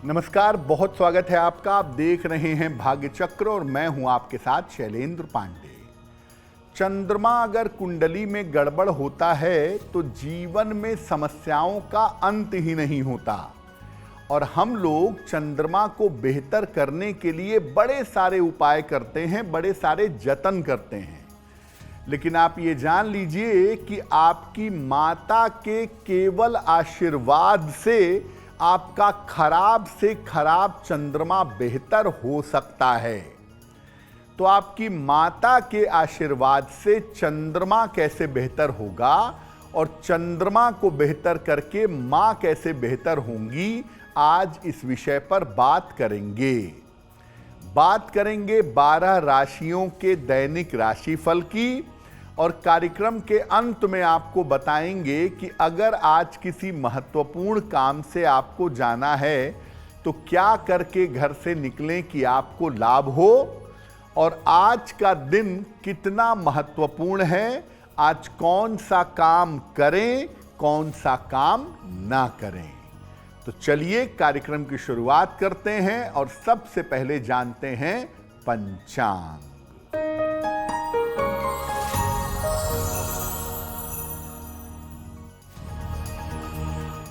नमस्कार, बहुत स्वागत है आपका। आप देख रहे हैं भाग्य चक्र और मैं हूं आपके साथ शैलेंद्र पांडे। चंद्रमा अगर कुंडली में गड़बड़ होता है तो जीवन में समस्याओं का अंत ही नहीं होता और हम लोग चंद्रमा को बेहतर करने के लिए बड़े सारे उपाय करते हैं, बड़े सारे जतन करते हैं। लेकिन आप ये जान लीजिए कि आपकी माता के केवल आशीर्वाद से आपका खराब से खराब चंद्रमा बेहतर हो सकता है। तो आपकी माता के आशीर्वाद से चंद्रमा कैसे बेहतर होगा और चंद्रमा को बेहतर करके मां कैसे बेहतर होंगी, आज इस विषय पर बात करेंगे। 12 राशियों के दैनिक राशिफल की और कार्यक्रम के अंत में आपको बताएंगे कि अगर आज किसी महत्वपूर्ण काम से आपको जाना है तो क्या करके घर से निकलें कि आपको लाभ हो, और आज का दिन कितना महत्वपूर्ण है, आज कौन सा काम करें, कौन सा काम ना करें। तो चलिए कार्यक्रम की शुरुआत करते हैं और सबसे पहले जानते हैं पंचांग।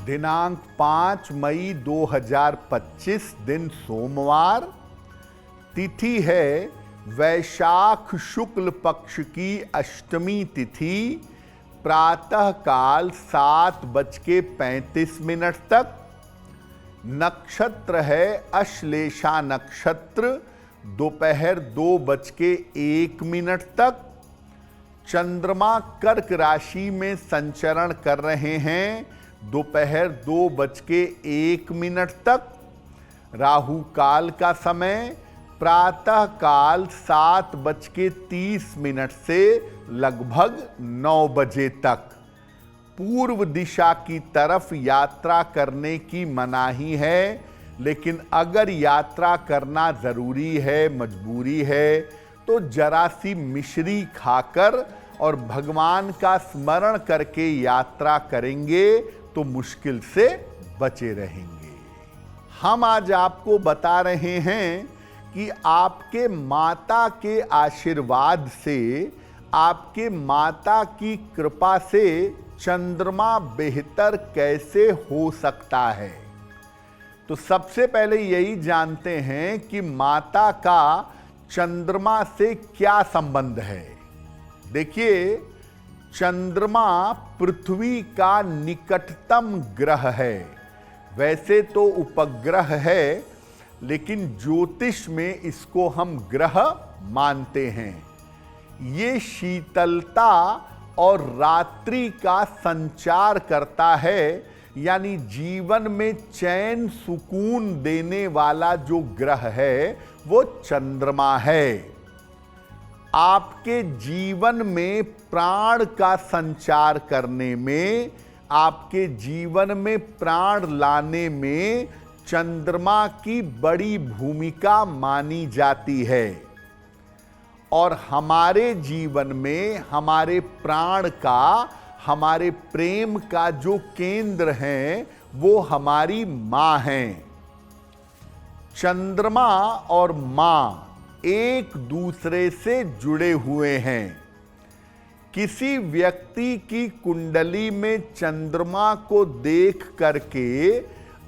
दिनांक 5 मई 2025, दिन सोमवार, तिथि है वैशाख शुक्ल पक्ष की अष्टमी तिथि, प्रातः काल 7:35 तक। नक्षत्र है अश्लेषा नक्षत्र, दोपहर 2:01 तक। चंद्रमा कर्क राशि में संचरण कर रहे हैं दोपहर 2:01 तक। राहु काल का समय प्रातः काल 7:30 से लगभग 9 बजे तक। पूर्व दिशा की तरफ यात्रा करने की मनाही है, लेकिन अगर यात्रा करना जरूरी है, मजबूरी है, तो जरा सी मिश्री खाकर और भगवान का स्मरण करके यात्रा करेंगे तो मुश्किल से बचे रहेंगे। हम आज आपको बता रहे हैं कि आपके माता के आशीर्वाद से, आपके माता की कृपा से चंद्रमा बेहतर कैसे हो सकता है। तो सबसे पहले यही जानते हैं कि माता का चंद्रमा से क्या संबंध है। देखिए, चंद्रमा पृथ्वी का निकटतम ग्रह है। वैसे तो उपग्रह है, लेकिन ज्योतिष में इसको हम ग्रह मानते हैं। ये शीतलता और रात्रि का संचार करता है, यानी जीवन में चैन सुकून देने वाला जो ग्रह है वो चंद्रमा है। आपके जीवन में प्राण का संचार करने में, आपके जीवन में प्राण लाने में चंद्रमा की बड़ी भूमिका मानी जाती है। और हमारे जीवन में हमारे प्राण का, हमारे प्रेम का जो केंद्र है वो हमारी मां है। चंद्रमा और मां एक दूसरे से जुड़े हुए हैं। किसी व्यक्ति की कुंडली में चंद्रमा को देख करके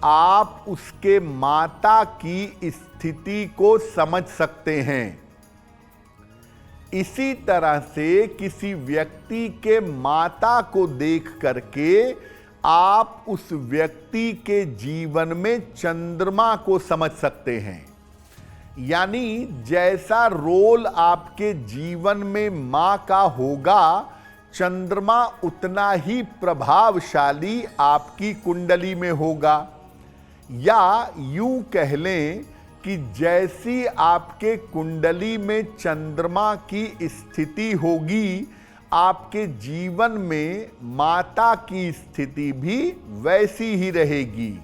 आप उसके माता की स्थिति को समझ सकते हैं। इसी तरह से किसी व्यक्ति के माता को देख करके आप उस व्यक्ति के जीवन में चंद्रमा को समझ सकते हैं। यानी जैसा रोल आपके जीवन में मां का होगा, चंद्रमा उतना ही प्रभावशाली आपकी कुंडली में होगा। या यूं कह लें कि जैसी आपके कुंडली में चंद्रमा की स्थिति होगी, आपके जीवन में माता की स्थिति भी वैसी ही रहेगी।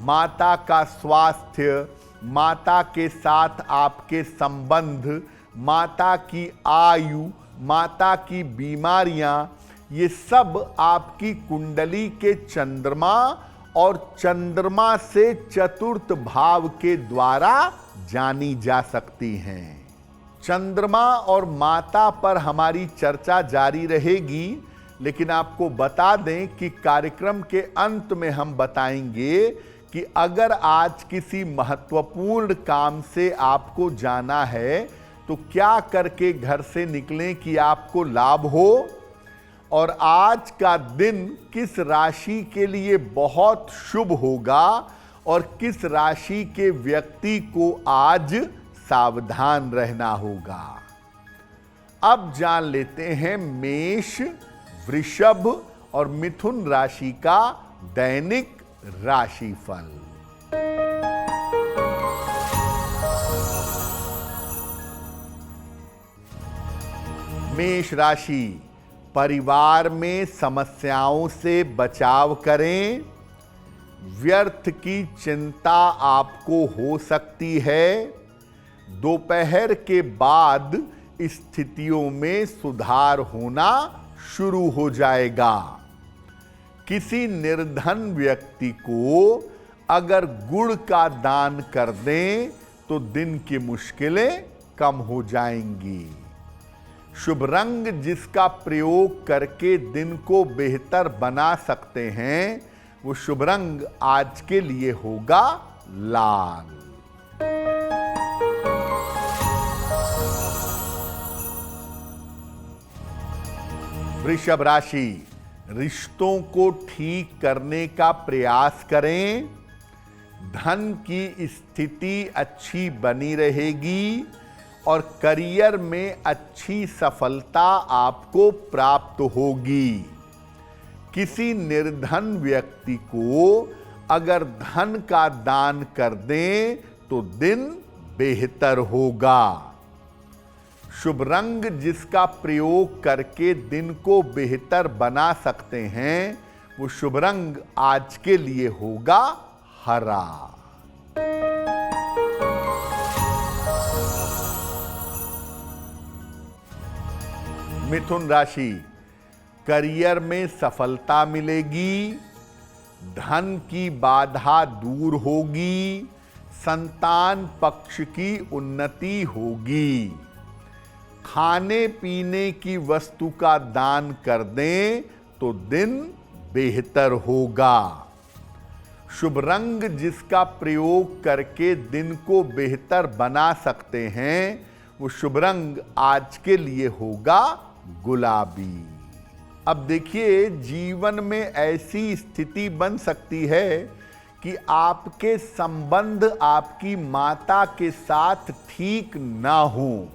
माता का स्वास्थ्य, माता के साथ आपके संबंध, माता की आयु, माता की बीमारियां, ये सब आपकी कुंडली के चंद्रमा और चंद्रमा से चतुर्थ भाव के द्वारा जानी जा सकती हैं। चंद्रमा और माता पर हमारी चर्चा जारी रहेगी, लेकिन आपको बता दें कि कार्यक्रम के अंत में हम बताएंगे कि अगर आज किसी महत्वपूर्ण काम से आपको जाना है तो क्या करके घर से निकलें कि आपको लाभ हो, और आज का दिन किस राशि के लिए बहुत शुभ होगा और किस राशि के व्यक्ति को आज सावधान रहना होगा। अब जान लेते हैं मेष, वृषभ और मिथुन राशि का दैनिक राशिफल। मेष राशि, परिवार में समस्याओं से बचाव करें। व्यर्थ की चिंता आपको हो सकती है। दोपहर के बाद स्थितियों में सुधार होना शुरू हो जाएगा। किसी निर्धन व्यक्ति को अगर गुड़ का दान कर दें तो दिन की मुश्किलें कम हो जाएंगी। शुभ रंग जिसका प्रयोग करके दिन को बेहतर बना सकते हैं, वो शुभ रंग आज के लिए होगा लाल। वृषभ राशि, रिश्तों को ठीक करने का प्रयास करें। धन की स्थिति अच्छी बनी रहेगी और करियर में अच्छी सफलता आपको प्राप्त होगी। किसी निर्धन व्यक्ति को अगर धन का दान कर दें तो दिन बेहतर होगा। शुभ रंग जिसका प्रयोग करके दिन को बेहतर बना सकते हैं, वो शुभ रंग आज के लिए होगा हरा। मिथुन राशि, करियर में सफलता मिलेगी। धन की बाधा दूर होगी। संतान पक्ष की उन्नति होगी। खाने पीने की वस्तु का दान कर दें तो दिन बेहतर होगा। शुभ रंग जिसका प्रयोग करके दिन को बेहतर बना सकते हैं, वो शुभ रंग आज के लिए होगा गुलाबी। अब देखिए, जीवन में ऐसी स्थिति बन सकती है कि आपके संबंध आपकी माता के साथ ठीक ना हो।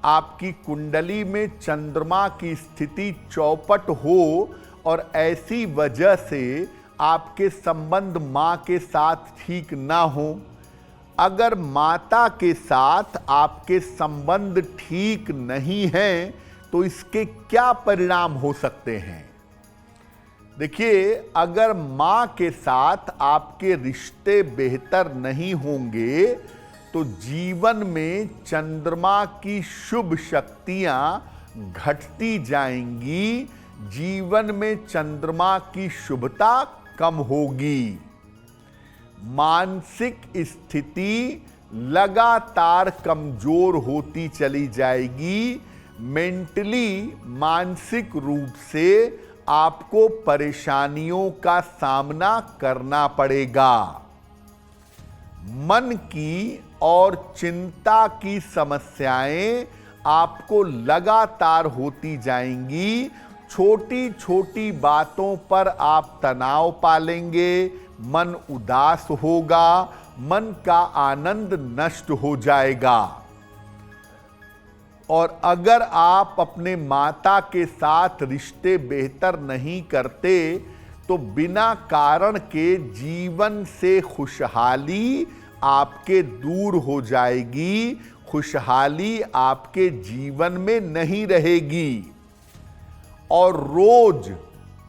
आपकी कुंडली में चंद्रमा की स्थिति चौपट हो और ऐसी वजह से आपके संबंध मां के साथ ठीक ना हो। अगर माता के साथ आपके संबंध ठीक नहीं हैं तो इसके क्या परिणाम हो सकते हैं? देखिए, अगर मां के साथ आपके रिश्ते बेहतर नहीं होंगे तो जीवन में चंद्रमा की शुभ शक्तियां घटती जाएंगी। जीवन में चंद्रमा की शुभता कम होगी। मानसिक स्थिति लगातार कमजोर होती चली जाएगी। मेंटली, मानसिक रूप से आपको परेशानियों का सामना करना पड़ेगा। मन की और चिंता की समस्याएं आपको लगातार होती जाएंगी। छोटी छोटी बातों पर आप तनाव पालेंगे। मन उदास होगा। मन का आनंद नष्ट हो जाएगा। और अगर आप अपने माता के साथ रिश्ते बेहतर नहीं करते तो बिना कारण के जीवन से खुशहाली आपके दूर हो जाएगी। खुशहाली आपके जीवन में नहीं रहेगी और रोज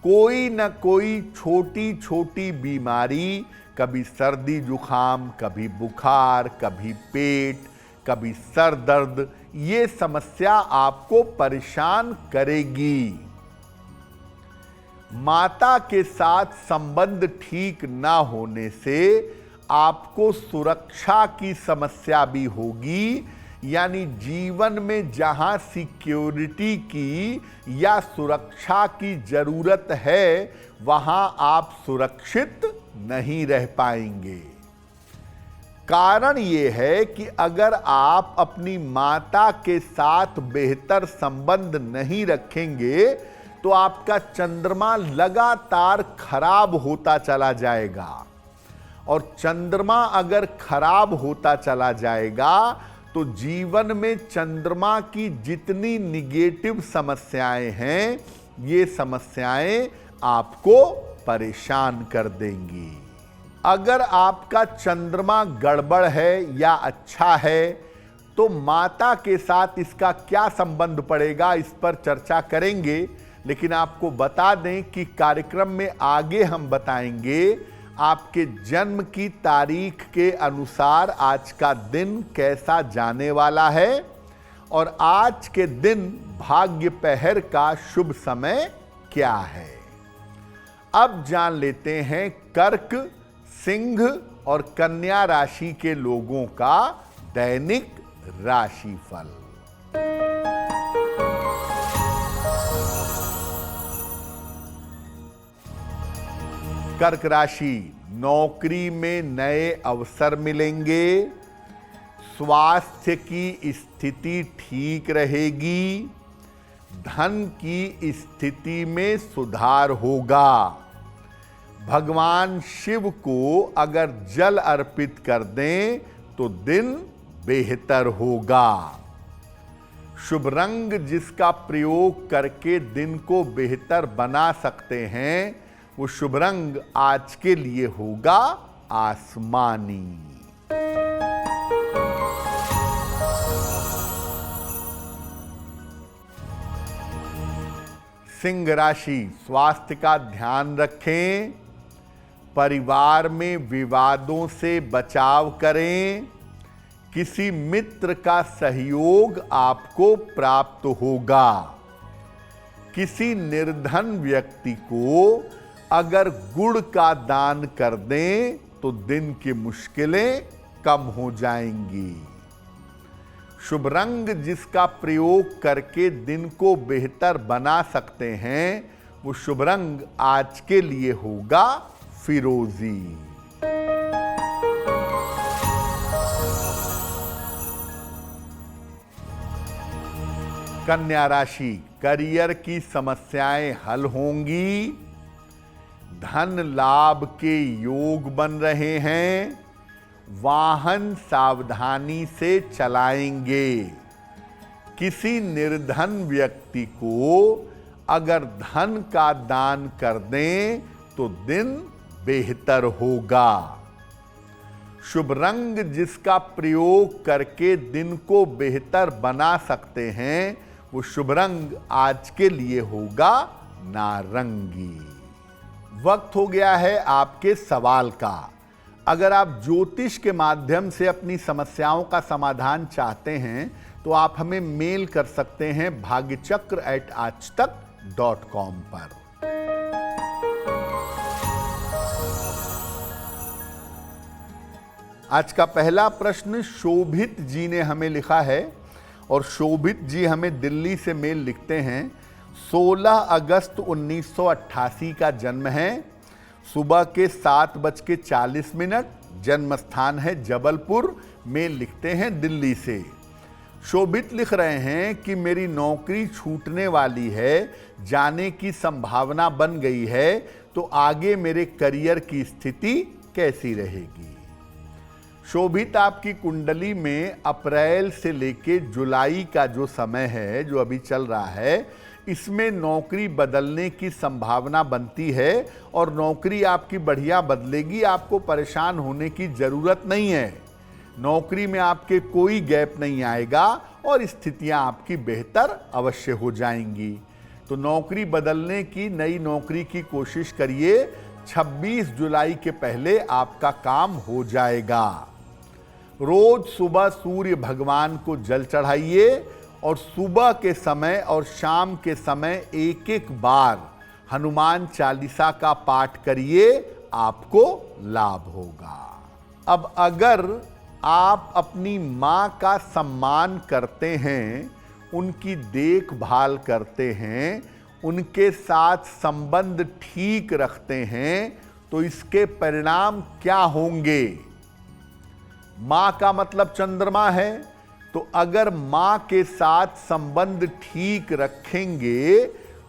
कोई न कोई छोटी छोटी बीमारी, कभी सर्दी जुखाम, कभी बुखार, कभी पेट, कभी सर दर्द, ये समस्या आपको परेशान करेगी। माता के साथ संबंध ठीक ना होने से आपको सुरक्षा की समस्या भी होगी, यानी जीवन में जहां सिक्योरिटी की या सुरक्षा की जरूरत है वहां आप सुरक्षित नहीं रह पाएंगे। कारण यह है कि अगर आप अपनी माता के साथ बेहतर संबंध नहीं रखेंगे तो आपका चंद्रमा लगातार खराब होता चला जाएगा, और चंद्रमा अगर खराब होता चला जाएगा तो जीवन में चंद्रमा की जितनी निगेटिव समस्याएं हैं ये समस्याएं आपको परेशान कर देंगी। अगर आपका चंद्रमा गड़बड़ है या अच्छा है तो माता के साथ इसका क्या संबंध पड़ेगा, इस पर चर्चा करेंगे। लेकिन आपको बता दें कि कार्यक्रम में आगे हम बताएंगे आपके जन्म की तारीख के अनुसार आज का दिन कैसा जाने वाला है और आज के दिन भाग्य पहर का शुभ समय क्या है। अब जान लेते हैं कर्क, सिंह और कन्या राशि के लोगों का दैनिक राशिफल। कर्क राशि, नौकरी में नए अवसर मिलेंगे, स्वास्थ्य की स्थिति ठीक रहेगी, धन की स्थिति में सुधार होगा। भगवान शिव को अगर जल अर्पित कर दें तो दिन बेहतर होगा। शुभ रंग जिसका प्रयोग करके दिन को बेहतर बना सकते हैं वो शुभ रंग आज के लिए होगा आसमानी। सिंह राशि, स्वास्थ्य का ध्यान रखें, परिवार में विवादों से बचाव करें, किसी मित्र का सहयोग आपको प्राप्त होगा। किसी निर्धन व्यक्ति को अगर गुड़ का दान कर दें तो दिन की मुश्किलें कम हो जाएंगी। शुभ रंग जिसका प्रयोग करके दिन को बेहतर बना सकते हैं वो शुभ रंग आज के लिए होगा फिरोजी। कन्या राशि, करियर की समस्याएं हल होंगी, धन लाभ के योग बन रहे हैं, वाहन सावधानी से चलाएंगे। किसी निर्धन व्यक्ति को अगर धन का दान कर दें तो दिन बेहतर होगा। शुभ रंग जिसका प्रयोग करके दिन को बेहतर बना सकते हैं वो शुभ रंग आज के लिए होगा नारंगी। वक्त हो गया है आपके सवाल का। अगर आप ज्योतिष के माध्यम से अपनी समस्याओं का समाधान चाहते हैं तो आप हमें मेल कर सकते हैं bhagyachakra@aajtak.com पर। आज का पहला प्रश्न शोभित जी ने हमें लिखा है और शोभित जी हमें दिल्ली से मेल लिखते हैं। 16 अगस्त 1988 का जन्म है, सुबह के 7:40, जन्म स्थान है जबलपुर, मेल लिखते हैं दिल्ली से। शोभित लिख रहे हैं कि मेरी नौकरी छूटने वाली है, जाने की संभावना बन गई है, तो आगे मेरे करियर की स्थिति कैसी रहेगी। शोभित आपकी कुंडली में अप्रैल से लेके जुलाई का जो समय है जो अभी चल रहा है इसमें नौकरी बदलने की संभावना बनती है और नौकरी आपकी बढ़िया बदलेगी, आपको परेशान होने की ज़रूरत नहीं है। नौकरी में आपके कोई गैप नहीं आएगा और स्थितियां आपकी बेहतर अवश्य हो जाएंगी। तो नौकरी बदलने की, नई नौकरी की कोशिश करिए, 26 जुलाई के पहले आपका काम हो जाएगा। रोज सुबह सूर्य भगवान को जल चढ़ाइए और सुबह के समय और शाम के समय एक एक बार हनुमान चालीसा का पाठ करिए, आपको लाभ होगा। अब अगर आप अपनी मां का सम्मान करते हैं, उनकी देखभाल करते हैं, उनके साथ संबंध ठीक रखते हैं, तो इसके परिणाम क्या होंगे? मां का मतलब चंद्रमा है, तो अगर मां के साथ संबंध ठीक रखेंगे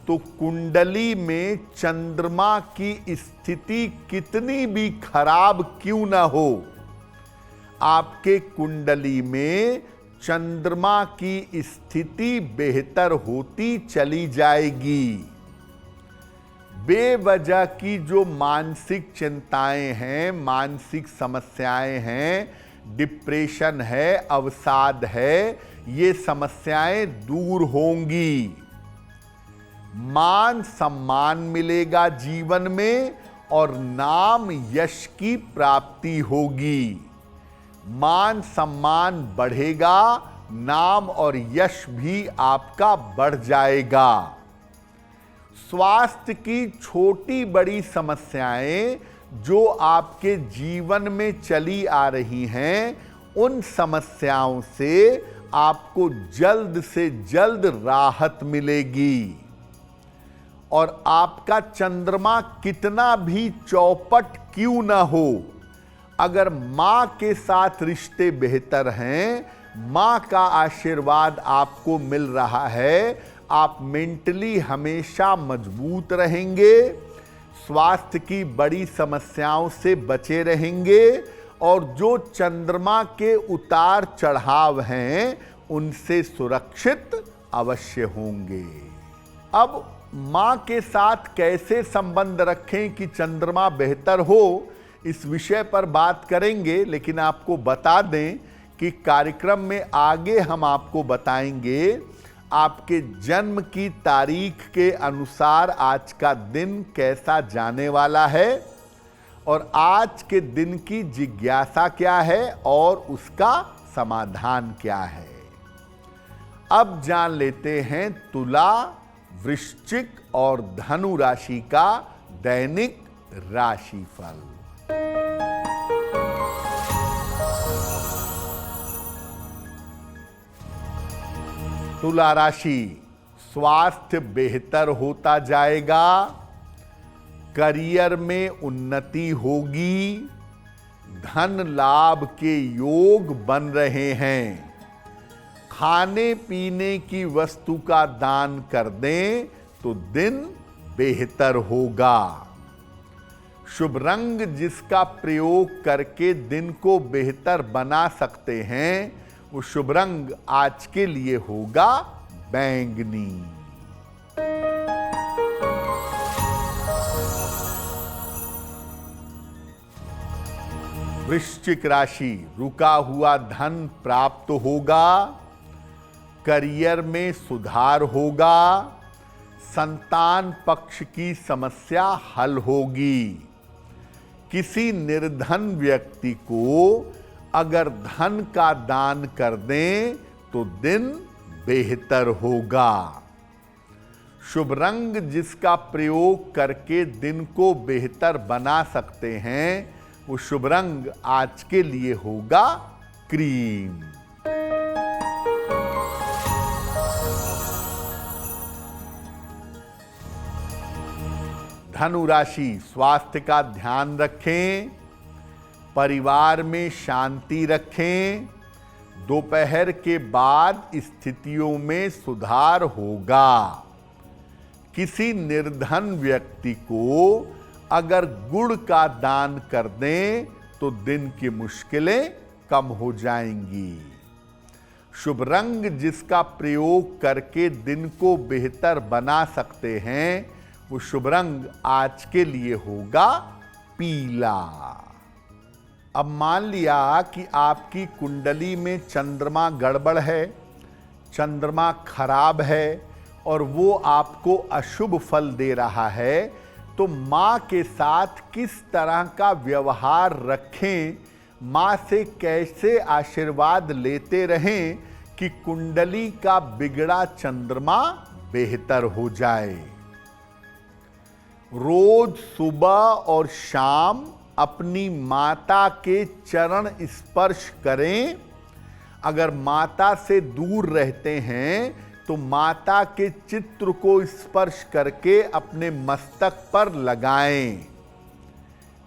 तो कुंडली में चंद्रमा की स्थिति कितनी भी खराब क्यों ना हो, आपके कुंडली में चंद्रमा की स्थिति बेहतर होती चली जाएगी। बेवजह की जो मानसिक चिंताएं हैं, मानसिक समस्याएं हैं, डिप्रेशन है, अवसाद है, ये समस्याएं दूर होंगी। मान सम्मान मिलेगा जीवन में और नाम यश की प्राप्ति होगी। मान सम्मान बढ़ेगा, नाम और यश भी आपका बढ़ जाएगा। स्वास्थ्य की छोटी बड़ी समस्याएं जो आपके जीवन में चली आ रही हैं, उन समस्याओं से आपको जल्द से जल्द राहत मिलेगी। और आपका चंद्रमा कितना भी चौपट क्यों ना हो, अगर मां के साथ रिश्ते बेहतर हैं, मां का आशीर्वाद आपको मिल रहा है, आप मेंटली हमेशा मजबूत रहेंगे, स्वास्थ्य की बड़ी समस्याओं से बचे रहेंगे और जो चंद्रमा के उतार चढ़ाव हैं, उनसे सुरक्षित अवश्य होंगे। अब मां के साथ कैसे संबंध रखें कि चंद्रमा बेहतर हो, इस विषय पर बात करेंगे, लेकिन आपको बता दें कि कार्यक्रम में आगे हम आपको बताएंगे आपके जन्म की तारीख के अनुसार आज का दिन कैसा जाने वाला है और आज के दिन की जिज्ञासा क्या है और उसका समाधान क्या है। अब जान लेते हैं तुला, वृश्चिक और धनु राशि का दैनिक राशिफल। तुला राशि, स्वास्थ्य बेहतर होता जाएगा, करियर में उन्नति होगी, धन लाभ के योग बन रहे हैं। खाने पीने की वस्तु का दान कर दें तो दिन बेहतर होगा। शुभ रंग जिसका प्रयोग करके दिन को बेहतर बना सकते हैं, वो शुभ रंग आज के लिए होगा बैंगनी। वृश्चिक राशि, रुका हुआ धन प्राप्त होगा, करियर में सुधार होगा, संतान पक्ष की समस्या हल होगी। किसी निर्धन व्यक्ति को अगर धन का दान कर दें तो दिन बेहतर होगा। शुभ रंग जिसका प्रयोग करके दिन को बेहतर बना सकते हैं, वो शुभ रंग आज के लिए होगा क्रीम। धनु राशि, स्वास्थ्य का ध्यान रखें, परिवार में शांति रखें, दोपहर के बाद स्थितियों में सुधार होगा। किसी निर्धन व्यक्ति को अगर गुड़ का दान कर दें तो दिन की मुश्किलें कम हो जाएंगी। शुभ रंग जिसका प्रयोग करके दिन को बेहतर बना सकते हैं, वो शुभ रंग आज के लिए होगा पीला। अब मान लिया कि आपकी कुंडली में चंद्रमा गड़बड़ है, चंद्रमा खराब है और वो आपको अशुभ फल दे रहा है, तो माँ के साथ किस तरह का व्यवहार रखें, माँ से कैसे आशीर्वाद लेते रहें कि कुंडली का बिगड़ा चंद्रमा बेहतर हो जाए। रोज सुबह और शाम अपनी माता के चरण स्पर्श करें। अगर माता से दूर रहते हैं तो माता के चित्र को स्पर्श करके अपने मस्तक पर लगाएं।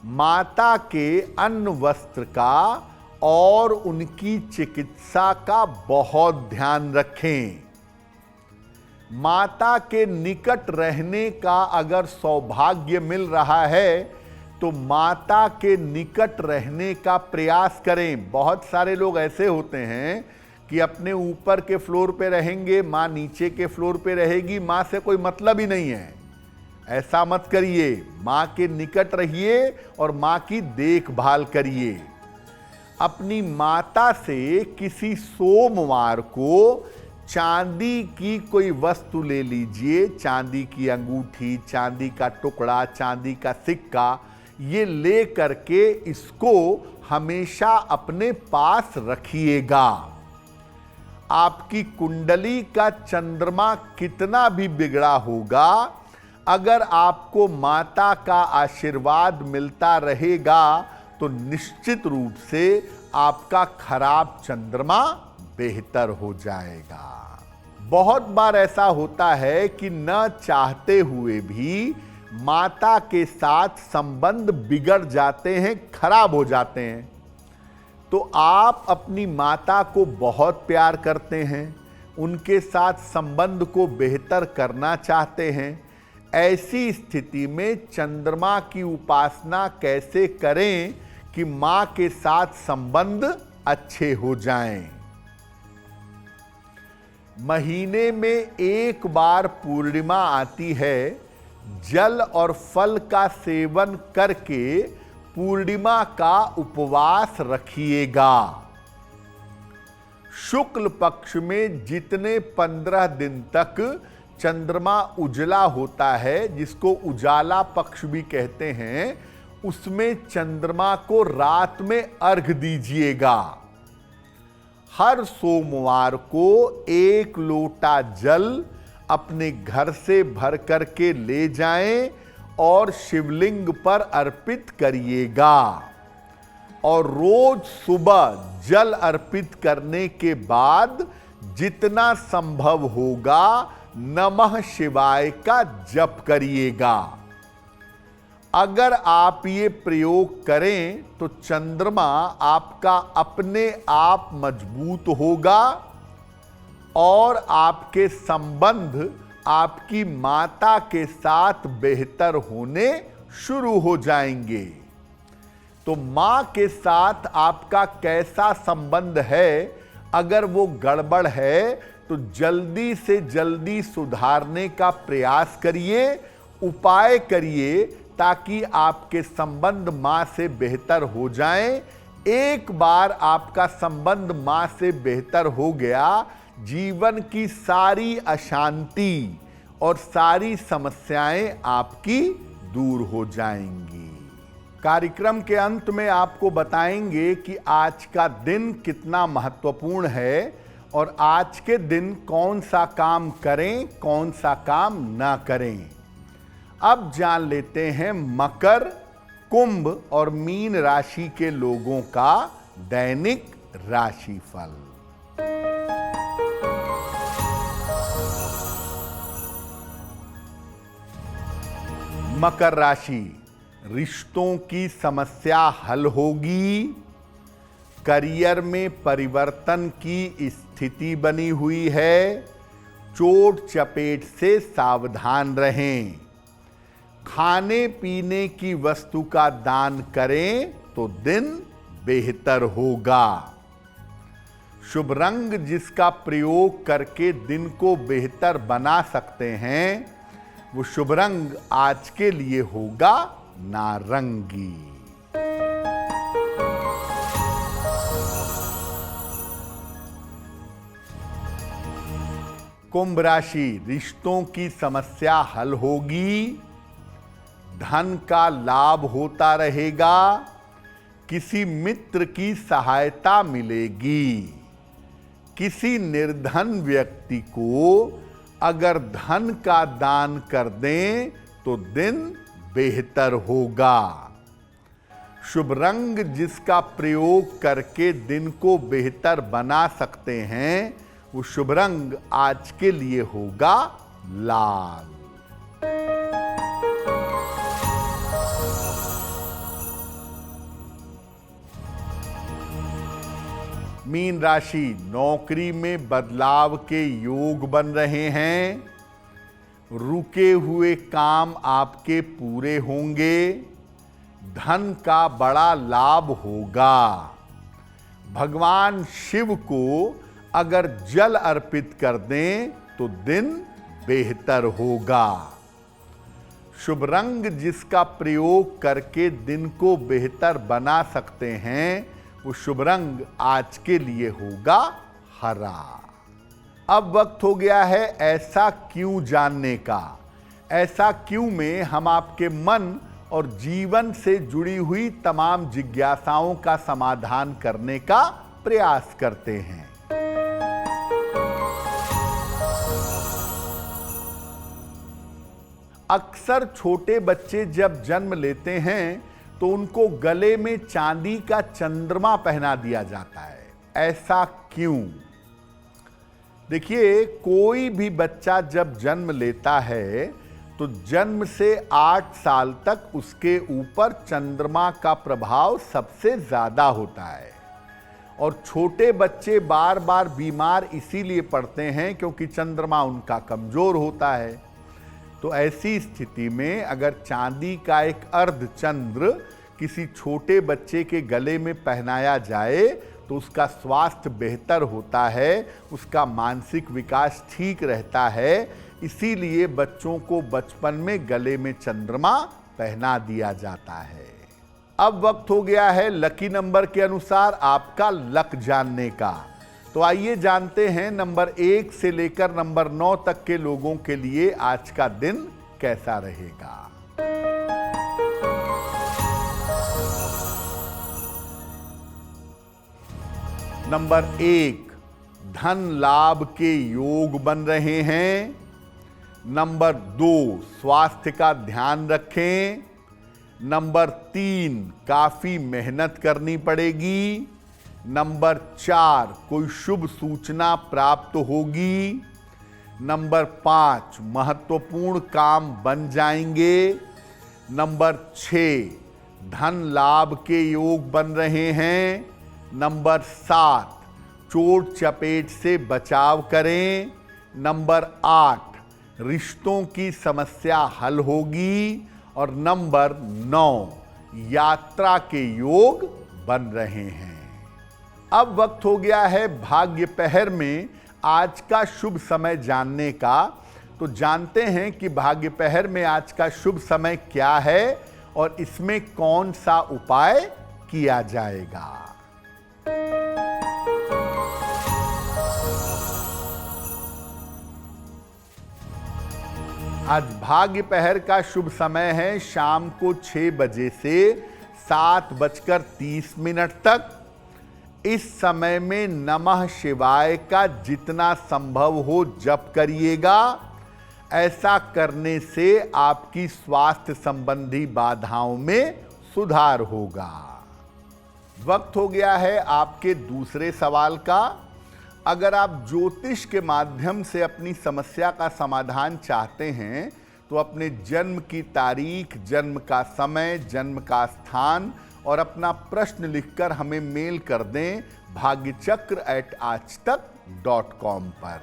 माता के अन्न वस्त्र का और उनकी चिकित्सा का बहुत ध्यान रखें। माता के निकट रहने का अगर सौभाग्य मिल रहा है तो माता के निकट रहने का प्रयास करें। बहुत सारे लोग ऐसे होते हैं कि अपने ऊपर के फ्लोर पे रहेंगे, माँ नीचे के फ्लोर पे रहेगी, माँ से कोई मतलब ही नहीं है। ऐसा मत करिए, माँ के निकट रहिए और माँ की देखभाल करिए। अपनी माता से किसी सोमवार को चांदी की कोई वस्तु ले लीजिए, चांदी की अंगूठी, चांदी का टुकड़ा, चांदी का सिक्का, ये ले करके इसको हमेशा अपने पास रखिएगा। आपकी कुंडली का चंद्रमा कितना भी बिगड़ा होगा, अगर आपको माता का आशीर्वाद मिलता रहेगा तो निश्चित रूप से आपका खराब चंद्रमा बेहतर हो जाएगा। बहुत बार ऐसा होता है कि न चाहते हुए भी माता के साथ संबंध बिगड़ जाते हैं, खराब हो जाते हैं। तो आप अपनी माता को बहुत प्यार करते हैं, उनके साथ संबंध को बेहतर करना चाहते हैं। ऐसी स्थिति में चंद्रमा की उपासना कैसे करें कि मां के साथ संबंध अच्छे हो जाएं। महीने में एक बार पूर्णिमा आती है। जल और फल का सेवन करके पूर्णिमा का उपवास रखिएगा। शुक्ल पक्ष में जितने 15 दिन तक चंद्रमा उजला होता है, जिसको उजाला पक्ष भी कहते हैं, उसमें चंद्रमा को रात में अर्घ दीजिएगा। हर सोमवार को 1 लोटा जल अपने घर से भर करके ले जाएं और शिवलिंग पर अर्पित करिएगा। और रोज सुबह जल अर्पित करने के बाद जितना संभव होगा नमः शिवाय का जप करिएगा। अगर आप ये प्रयोग करें तो चंद्रमा आपका अपने आप मजबूत होगा और आपके संबंध आपकी माता के साथ बेहतर होने शुरू हो जाएंगे। तो मां के साथ आपका कैसा संबंध है, अगर वो गड़बड़ है तो जल्दी से जल्दी सुधारने का प्रयास करिए, उपाय करिए, ताकि आपके संबंध मां से बेहतर हो जाएं। एक बार आपका संबंध मां से बेहतर हो गया, जीवन की सारी अशांति और सारी समस्याएं आपकी दूर हो जाएंगी। कार्यक्रम के अंत में आपको बताएंगे कि आज का दिन कितना महत्वपूर्ण है और आज के दिन कौन सा काम करें, कौन सा काम ना करें। अब जान लेते हैं मकर, कुंभ और मीन राशि के लोगों का दैनिक राशिफल। मकर राशि, रिश्तों की समस्या हल होगी। करियर में परिवर्तन की स्थिति बनी हुई है। चोट चपेट से सावधान रहें। खाने पीने की वस्तु का दान करें तो दिन बेहतर होगा। शुभ रंग जिसका प्रयोग करके दिन को बेहतर बना सकते हैं, वो शुभ रंग आज के लिए होगा नारंगी। कुंभ राशि, रिश्तों की समस्या हल होगी। धन का लाभ होता रहेगा। किसी मित्र की सहायता मिलेगी। किसी निर्धन व्यक्ति को अगर धन का दान कर दें तो दिन बेहतर होगा। शुभ रंग जिसका प्रयोग करके दिन को बेहतर बना सकते हैं, वो शुभ रंग आज के लिए होगा लाल। मीन राशि, नौकरी में बदलाव के योग बन रहे हैं। रुके हुए काम आपके पूरे होंगे। धन का बड़ा लाभ होगा। भगवान शिव को अगर जल अर्पित कर दें तो दिन बेहतर होगा। शुभ रंग जिसका प्रयोग करके दिन को बेहतर बना सकते हैं, वो शुभ रंग आज के लिए होगा हरा। अब वक्त हो गया है ऐसा क्यों जानने का। ऐसा क्यों में हम आपके मन और जीवन से जुड़ी हुई तमाम जिज्ञासाओं का समाधान करने का प्रयास करते हैं। अक्सर छोटे बच्चे जब जन्म लेते हैं तो उनको गले में चांदी का चंद्रमा पहना दिया जाता है। ऐसा क्यों? देखिए, कोई भी बच्चा जब जन्म लेता है तो जन्म से 8 साल तक उसके ऊपर चंद्रमा का प्रभाव सबसे ज्यादा होता है। और छोटे बच्चे बार बार बीमार इसीलिए पड़ते हैं क्योंकि चंद्रमा उनका कमजोर होता है। तो ऐसी स्थिति में अगर चांदी का एक अर्ध चंद्र किसी छोटे बच्चे के गले में पहनाया जाए तो उसका स्वास्थ्य बेहतर होता है, उसका मानसिक विकास ठीक रहता है। इसीलिए बच्चों को बचपन में गले में चंद्रमा पहना दिया जाता है। अब वक्त हो गया है लकी नंबर के अनुसार आपका लक जानने का। तो आइए जानते हैं नंबर 1 से लेकर नंबर 9 तक के लोगों के लिए आज का दिन कैसा रहेगा। नंबर 1, धन लाभ के योग बन रहे हैं। नंबर 2, स्वास्थ्य का ध्यान रखें। नंबर 3, काफी मेहनत करनी पड़ेगी। नंबर 4, कोई शुभ सूचना प्राप्त होगी। नंबर 5, महत्वपूर्ण काम बन जाएंगे। नंबर 6, धन लाभ के योग बन रहे हैं। नंबर 7, चोट चपेट से बचाव करें। नंबर 8, रिश्तों की समस्या हल होगी। और नंबर 9, यात्रा के योग बन रहे हैं। अब वक्त हो गया है भाग्य पहर में आज का शुभ समय जानने का। तो जानते हैं कि भाग्य पहर में आज का शुभ समय क्या है और इसमें कौन सा उपाय किया जाएगा। आज भाग्य पहर का शुभ समय है शाम को 6 बजे से 7:30 तक। इस समय में नमः शिवाय का जितना संभव हो जप करिएगा। ऐसा करने से आपकी स्वास्थ्य संबंधी बाधाओं में सुधार होगा। वक्त हो गया है आपके दूसरे सवाल का। अगर आप ज्योतिष के माध्यम से अपनी समस्या का समाधान चाहते हैं तो अपने जन्म की तारीख, जन्म का समय, जन्म का स्थान और अपना प्रश्न लिखकर हमें मेल कर दें bhagyachakra@aajtak.com पर।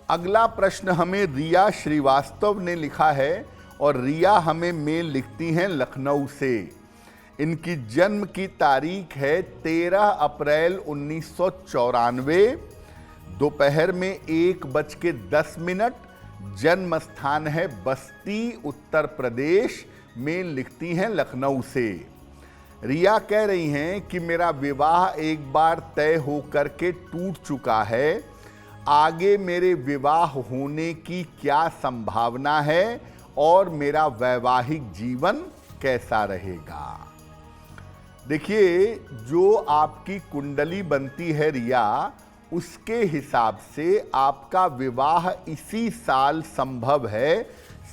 अगला प्रश्न हमें रिया श्रीवास्तव ने लिखा है और रिया हमें मेल लिखती हैं लखनऊ से। इनकी जन्म की तारीख है 13 अप्रैल 1994, दोपहर में 1:10। जन्म स्थान है बस्ती, उत्तर प्रदेश। मेल लिखती हैं लखनऊ से। रिया कह रही हैं कि मेरा विवाह एक बार तय होकर के टूट चुका है। आगे मेरे विवाह होने की क्या संभावना है और मेरा वैवाहिक जीवन कैसा रहेगा। देखिए, जो आपकी कुंडली बनती है रिया, उसके हिसाब से आपका विवाह इसी साल संभव है।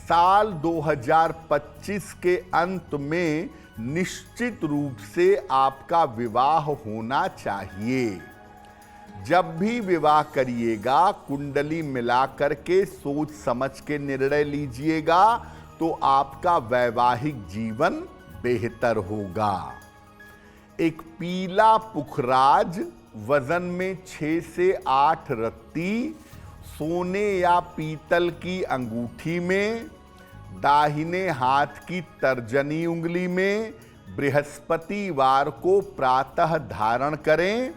साल 2025 के अंत में निश्चित रूप से आपका विवाह होना चाहिए। जब भी विवाह करिएगा कुंडली मिलाकर के सोच समझ के निर्णय लीजिएगा तो आपका वैवाहिक जीवन बेहतर होगा। एक पीला पुखराज वजन में 6 से 8 रत्ती सोने या पीतल की अंगूठी में, दाहिने हाथ की तर्जनी उंगली में बृहस्पतिवार को प्रातः धारण करें।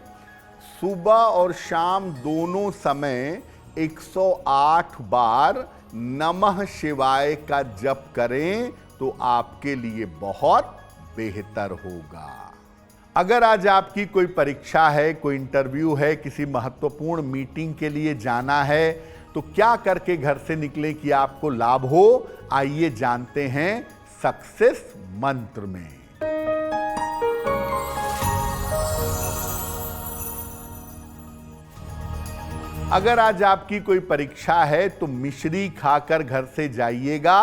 सुबह और शाम दोनों समय 108 बार नमः शिवाय का जप करें तो आपके लिए बहुत बेहतर होगा। अगर आज आपकी कोई परीक्षा है, कोई इंटरव्यू है, किसी महत्वपूर्ण मीटिंग के लिए जाना है तो क्या करके घर से निकलें कि आपको लाभ हो, आइए जानते हैं सक्सेस मंत्र में। अगर आज आपकी कोई परीक्षा है तो मिश्री खाकर घर से जाइएगा,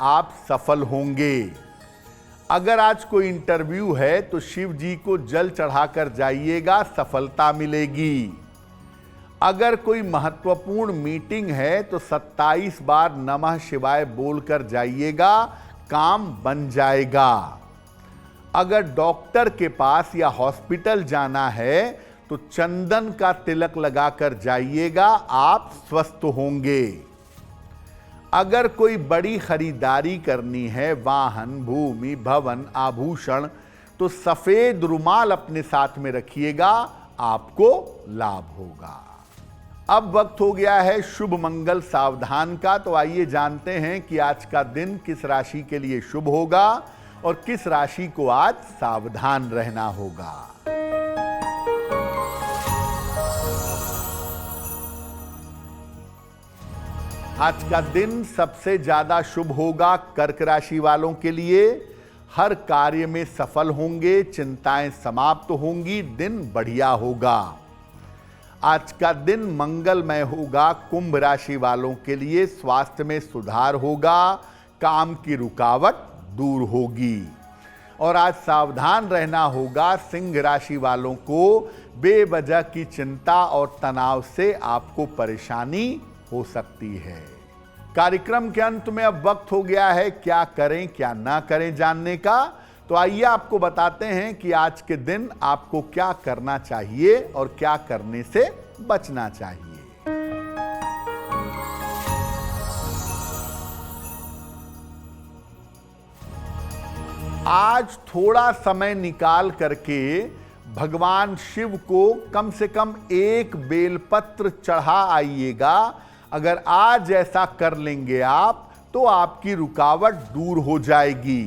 आप सफल होंगे। अगर आज कोई इंटरव्यू है तो शिव जी को जल चढ़ाकर जाइएगा, सफलता मिलेगी। अगर कोई महत्वपूर्ण मीटिंग है तो 27 बार नमः शिवाय बोलकर जाइएगा, काम बन जाएगा। अगर डॉक्टर के पास या हॉस्पिटल जाना है तो चंदन का तिलक लगाकर जाइएगा, आप स्वस्थ होंगे। अगर कोई बड़ी खरीदारी करनी है, वाहन, भूमि, भवन, आभूषण, तो सफेद रुमाल अपने साथ में रखिएगा, आपको लाभ होगा। अब वक्त हो गया है शुभ मंगल सावधान का, तो आइए जानते हैं कि आज का दिन किस राशि के लिए शुभ होगा और किस राशि को आज सावधान रहना होगा। आज का दिन सबसे ज्यादा शुभ होगा कर्क राशि वालों के लिए। हर कार्य में सफल होंगे, चिंताएं समाप्त होंगी, दिन बढ़िया होगा। आज का दिन मंगलमय होगा कुंभ राशि वालों के लिए। स्वास्थ्य में सुधार होगा, काम की रुकावट दूर होगी। और आज सावधान रहना होगा सिंह राशि वालों को। बेवजह की चिंता और तनाव से आपको परेशानी हो सकती है। कार्यक्रम के अंत में अब वक्त हो गया है क्या करें क्या ना करें जानने का। तो आइए आपको बताते हैं कि आज के दिन आपको क्या करना चाहिए और क्या करने से बचना चाहिए। आज थोड़ा समय निकाल करके भगवान शिव को कम से कम एक बेलपत्र चढ़ा आइएगा। अगर आज ऐसा कर लेंगे आप तो आपकी रुकावट दूर हो जाएगी।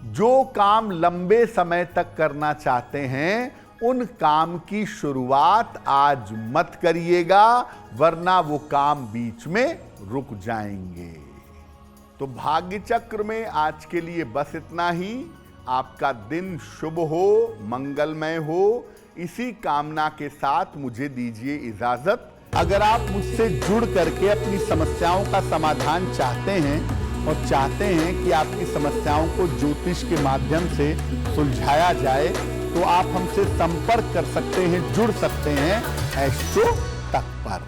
जो काम लंबे समय तक करना चाहते हैं उन काम की शुरुआत आज मत करिएगा, वरना वो काम बीच में रुक जाएंगे। तो भाग्य चक्र में आज के लिए बस इतना ही। आपका दिन शुभ हो, मंगलमय हो, इसी कामना के साथ मुझे दीजिए इजाजत। अगर आप मुझसे जुड़ करके अपनी समस्याओं का समाधान चाहते हैं और चाहते हैं कि आपकी समस्याओं को ज्योतिष के माध्यम से सुलझाया जाए तो आप हमसे संपर्क कर सकते हैं, जुड़ सकते हैं एस्ट्रो तक पर।